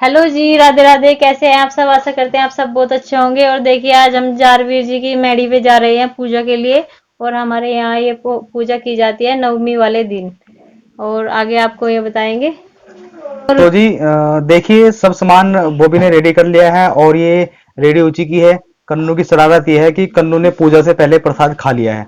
Hello जी, राधे राधे। कैसे हैं आप सब? आशा करते हैं आप सब बहुत अच्छे होंगे। और देखिए, आज हम जारवीर जी की मैडी पे जा रहे हैं पूजा के लिए। और हमारे यहाँ ये पूजा की जाती है नवमी वाले दिन। और आगे आपको ये बताएंगे। और तो जी देखिए सब सामान बॉबी ने रेडी कर लिया है और ये रेडी हो चुकी है। कन्नू की शरारत ये है कि कन्नू ने पूजा से पहले प्रसाद खा लिया है।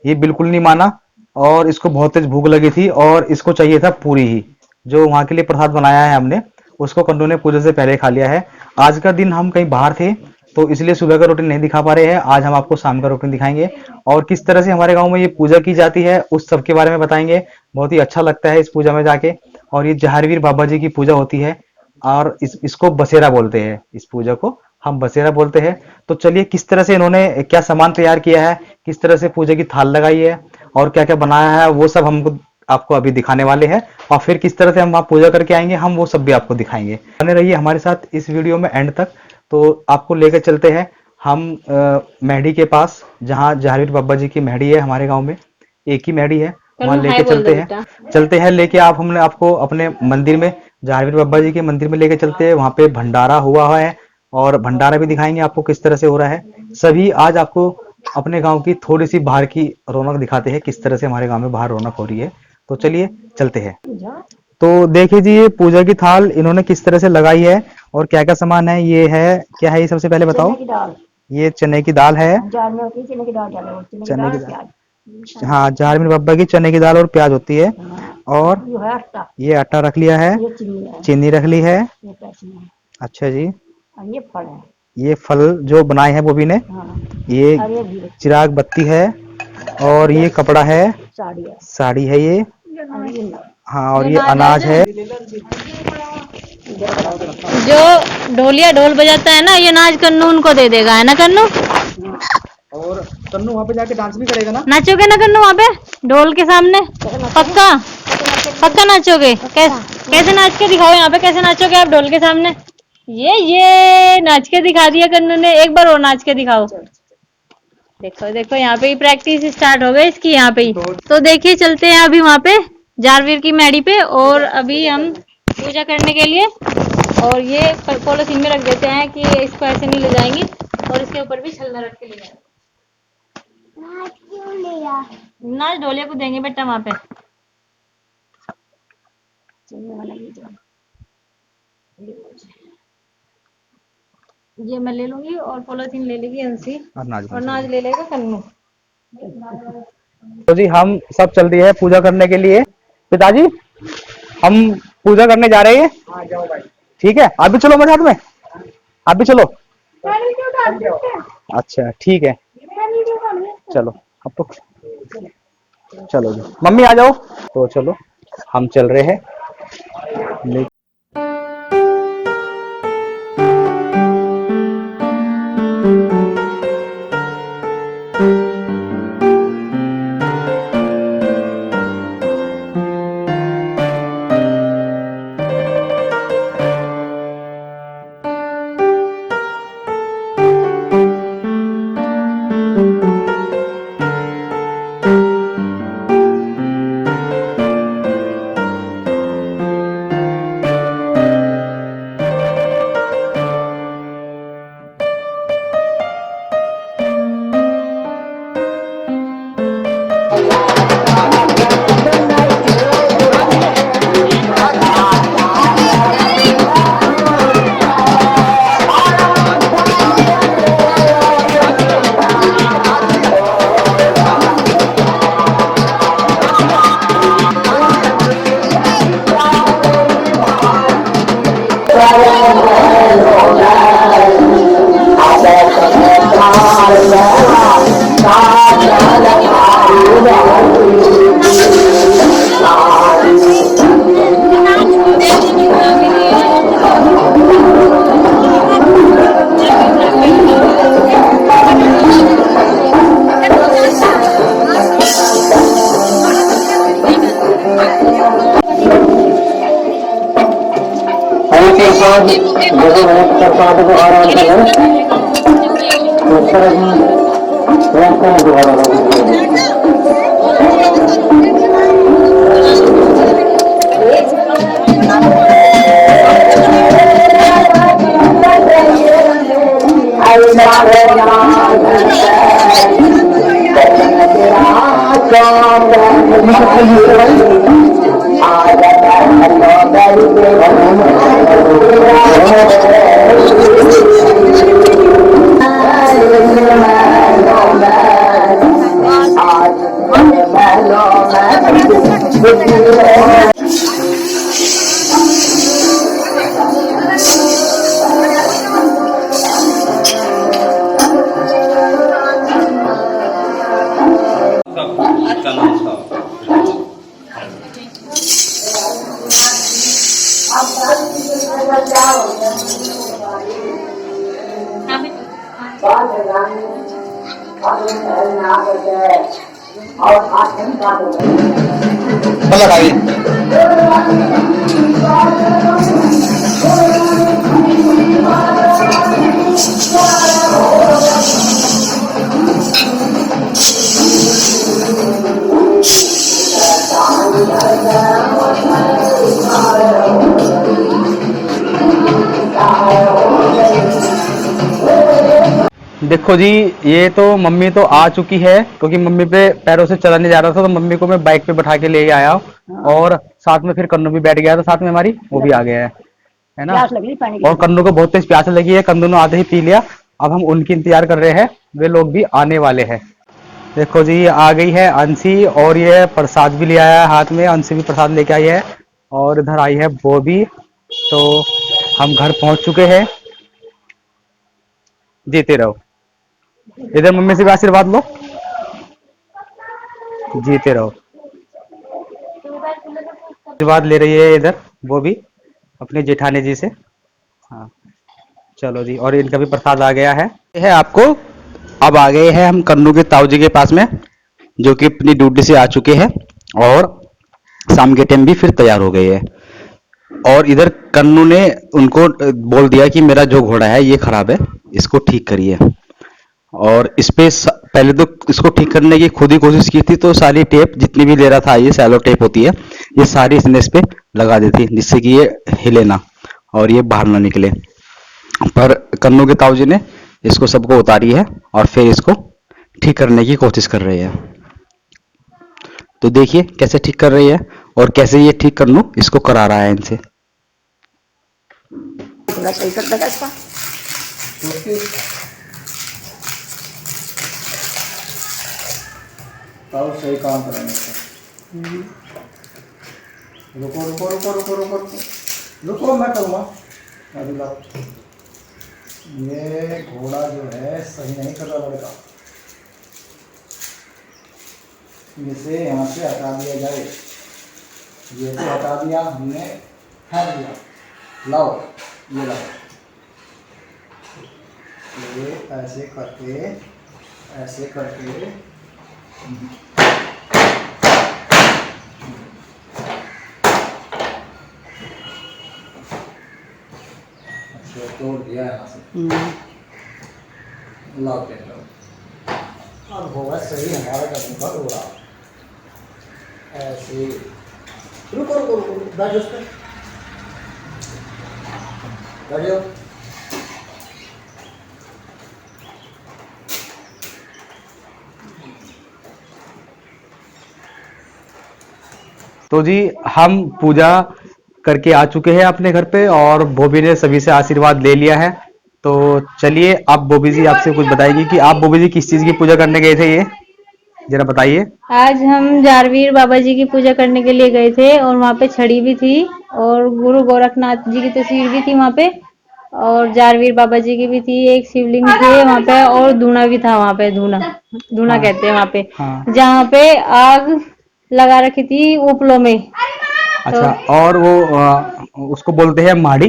ये बिल्कुल नहीं माना और इसको बहुत तेज भूख लगी थी और इसको चाहिए था पूरी ही। जो वहां के लिए प्रसाद बनाया है हमने, उसको कन्नू ने पूजा से पहले खा लिया है। आज का दिन हम कहीं बाहर थे तो इसलिए सुबह का रूटीन नहीं दिखा पा रहे हैं। आज हम आपको शाम का रूटीन दिखाएंगे और किस तरह से हमारे गांव में ये पूजा की जाती है उस सब के बारे में बताएंगे। बहुत ही अच्छा लगता है इस पूजा में जाके। और ये जहारवीर बाबा जी की पूजा होती है और इसको बसेरा बोलते हैं। इस पूजा को हम बसेरा बोलते हैं। तो चलिए किस तरह से इन्होंने क्या सामान तैयार किया है, किस तरह से पूजा की थाल लगाई है और क्या क्या बनाया है, वो सब हमको आपको अभी दिखाने वाले हैं। और फिर किस तरह से हम वहाँ पूजा करके आएंगे, हम वो सब भी आपको दिखाएंगे। बने रहिए हमारे साथ इस वीडियो में एंड तक। तो आपको लेकर चलते हैं हम मेहडी के पास, जहाँ जहारवीर बाबा जी की मेहडी है। हमारे गाँव में एक ही मेहडी है, वहां कन्नू हाय लेके बोल दो चलते हैं। बेटा। चलते हैं लेके आप हमने आपको अपने मंदिर में, जहारवीर बाबा जी के मंदिर में लेके चलते हैं। वहां पे भंडारा हुआ है और भंडारा भी दिखाएंगे आपको किस तरह से हो रहा है। सभी आज आपको अपने गांव की थोड़ी सी बाहर की रौनक दिखाते हैं, किस तरह से हमारे गांव में बाहर रौनक हो रही है। तो चलिए चलते हैं। तो देखिए जी, ये पूजा की थाल इन्होंने किस तरह से लगाई है और क्या क्या सामान है। ये है, क्या है ये, सबसे पहले बताओ। चने की दाल। ये चने की दाल है। जार में होती है चने की दाल डालो, चने की चने दाल की और दाल, प्याज। हाँ, जहारवीर बाबा की चने की दाल और प्याज होती है। हाँ, और ये है आटा। ये आटा रख लिया है, ये चीनी है। चीनी रख ली है। ये पैसे है। अच्छा जी। और ये फल है। ये फल जो बनाए हैं बॉबी ने, हाँ। ये और ये घी रखी है। चिराग बत्ती है और ये कपड़ा है, साड़ी है। साड़ी है ये। और ये ना- हाँ, और जो ये नाच अनाज है। इधर बड़ा रखा। जो ढोलिया ढोल बजाता है ना, ये नाच कन्नू उनको दे देगा, है ना कन्नू? और कन्नू वहां पे जाके डांस भी करेगा ना। नाचोगे ना कन्नू वहाँ पे ढोल के सामने? कैसे नाचोगे? पक्का? कैसे नाचोगे? पक्का नाचोगे? कैसे नाच के दिखाओ यहाँ पे, कैसे नाचोगे आप ढोल के सामने? ये नाच के दिखा दिया कन्नू ने। एक बार और नाच के दिखाओ। चल। देखो देखो, यहाँ पे ही प्रैक्टिस स्टार्ट हो गई इसकी, यहाँ पे ही। तो तो देखिए, चलते हैं अभी वहाँ पे जारवीर की मैडी पे। और अभी हम पूजा करने के लिए, और ये पॉलिथीन में रख देते हैं कि इसको ऐसे नहीं ले जाएंगे। और इसके ऊपर भी छलना रख के ले जाएंगे। नाच क्यों लिया? नाच ढोलिया को देंगे बेटा वहाँ पे। चलने वाला ये जो। ये मैं ले लूंगी और पॉलिथीन ले लेगी अंशी। और नाच और गाना नाच चलेगा। ले लेगा कन्नू। तो जी हम सब चल रही है पूजा करने के लिए। पिताजी, हम पूजा करने जा रहे हैं। हाँ जाओ भाई। ठीक है, आप भी चलो मेरे साथ में, आप भी चलो। अच्छा ठीक है, चलो। अब तो चलो जी, मम्मी आ जाओ। तो चलो हम चल रहे हैं। प्रसाद को आराम करें। इस तरह मतलब आइए। देखो जी, ये तो मम्मी तो आ चुकी है क्योंकि मम्मी पे पैरों से चला नहीं जा रहा था, तो मम्मी को मैं बाइक पे बैठा के ले आया हूँ। और साथ में फिर कन्नू भी बैठ गया था साथ में हमारी, वो भी आ गया है ना। प्यास लग रही पानी की। और कन्नू को बहुत तेज प्यास लगी है, कन्नू ने आते ही पी लिया। अब हम उनकी इंतजार कर रहे हैं, वे लोग भी आने वाले हैं। देखो जी, ये आ गई है अंशी, और ये प्रसाद भी ले आया है हाथ में। अंशी भी प्रसाद लेके आई है, और इधर आई है बॉबी। तो हम घर पहुंच चुके हैं। जीते रहो। इधर मम्मी से भी आशीर्वाद लो। जीते रहो। आशीर्वाद ले रही है इधर वो भी अपने जेठानी जी से। हाँ, चलो जी, और इनका भी प्रसाद आ गया है आपको। अब आ गए हैं हम कन्नू के ताऊ जी के पास में, जो कि अपनी ड्यूटी से आ चुके हैं, और शाम के टाइम भी फिर तैयार हो गए हैं। और इधर कन्नू ने उनको बोल दिया कि मेरा जो घोड़ा है ये खराब है, इसको ठीक करिए। और इस पे पहले तो इसको ठीक करने की खुद ही कोशिश की थी, तो सारी टेप जितनी भी ले रहा था, ये सैलो टेप होती है, ये सारी इसने इस पे लगा दी थी, जिससे कि ये हिले ना और ये बाहर ना निकले। पर कन्नू के ताऊ जी ने इसको सबको उतारी है, और फिर इसको ठीक करने की कोशिश कर रहे हैं। तो देखिए कैसे ठीक कर रही है, और कैसे ये ठीक कन्नू इसको करा रहा है इनसे। थोड़ा सही कर देगा इसका। और सही काम करेंगे इसका। रुको रुको रुको रुको रुको रुको रुको, मैं करूँगा अभी। लाओ, ये घोड़ा जो है सही नहीं कर रहा लड़का, इसे यहाँ से हटा दिया जाए। ये तो हटा दिया हमने, फेंक दिया। लाओ, ये लाओ, ये ऐसे करके, ऐसे करके अच्छा तोड़ दिया यहाँ से। लाओ के लो, अब होगा सही हमारा करने का घोड़ा। ऐसे रुको रुको रुको, बैठो उस पर, बैठो। तो जी, हम पूजा करके आ चुके हैं अपने घर पे, और बॉबी ने सभी से आशीर्वाद ले लिया है। तो चलिए, अब बॉबी जी आपसे कुछ बताएगी कि आप बॉबी जी किस चीज की पूजा करने गए थे, ये जरा बताइए। आज हम जारवीर बाबा जी की पूजा करने के लिए गए थे, और वहाँ पे छड़ी भी थी, और गुरु गोरखनाथ जी की तस्वीर भी थी वहाँ पे, और जारवीर बाबा जी की भी थी, एक शिवलिंग थे वहाँ पे, और धूना भी था वहाँ पे। धूना धूना हाँ, कहते हैं वहाँ पे, हाँ। जहाँ पे आग लगा रखी थी उपलों में। तो अच्छा, और वो उसको बोलते हैं माड़ी।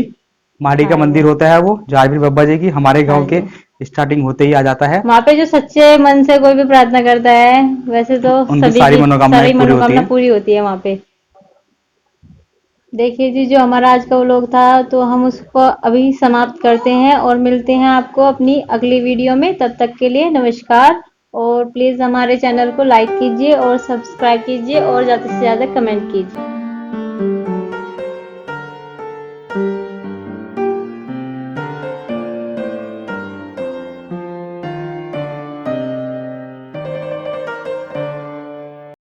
माड़ी का हाँ, मंदिर होता है वो जारवीर बाबा जी की, हमारे हाँ गांव के जी। स्टार्टिंग होते ही आ जाता है। वहाँ पे जो सच्चे मन से कोई भी प्रार्थना करता है, वैसे तो उनकी सभी सारी की मनोकामनाएं सारी पूरी होती मनोकामना है। पूरी होती है वहाँ पे। देखिए जी, जो हमारा आज का व्लॉग था, तो हम उसको अभी समाप्त करते हैं, और मिलते हैं आपको अपनी अगली वीडियो में। तब तक के लिए नमस्कार, और प्लीज़ हमारे चैनल को लाइक कीजिए और सब्सक्राइब कीजिए, और ज़्यादा से ज़्यादा कमेंट कीजिए।